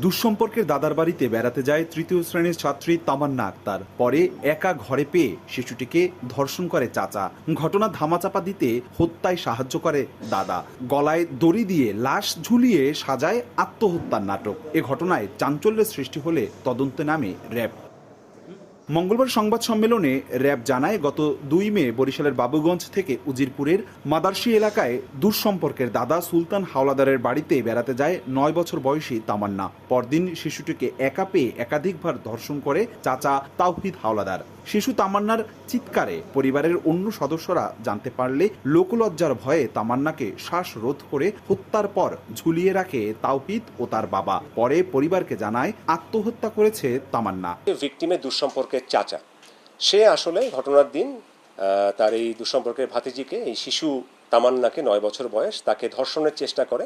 দুঃসম্পর্কের দাদার বাড়িতে বেড়াতে যায় তৃতীয় শ্রেণীর ছাত্রী তামান্না আক্তার। পরে একা ঘরে পেয়ে শিশুটিকে ধর্ষণ করে চাচা। ঘটনা ধামাচাপা দিতে হত্যায় সাহায্য করে দাদা। গলায় দড়ি দিয়ে লাশ ঝুলিয়ে সাজায় আত্মহত্যার নাটক। এ ঘটনায় চাঞ্চল্যের সৃষ্টি হলে তদন্তে নামে র্যাব। মঙ্গলবার সংবাদ সম্মেলনে র্যাব জানায়, গত 2 মে বরিশালের বাবুগঞ্জ থেকে উজিরপুরের মাদারশী এলাকায় দুঃসম্পর্কের দাদা সুলতান হাওলাদারের বাড়িতে বেড়াতে যায় 9 বছর বয়সী তামান্না। পরদিন শিশুটিকে একা পেয়ে একাধিকবার ধর্ষণ করে চাচা তাওহিদ হাওলাদার। শিশু তামান্নার চিৎকারে পরিবারের অন্য সদস্যরা জানতে পারলে লোকলজ্জার ভয়ে তামান্নাকে শ্বাসরোধ করে হত্যার পর ঝুলিয়ে রাখে তাওহিদ ও তার বাবা। পরে পরিবারকে জানায় আত্মহত্যা করেছে তামান্না। ভিকটিমের দুঃসম্পর্কের চাচা, সে আসলে ঘটনার দিন তার এই দুঃসম্পর্কের ভাতিজিকে, এই শিশু তামান্নাকে 9 বছর বয়স, তাকে ধর্ষণের চেষ্টা করে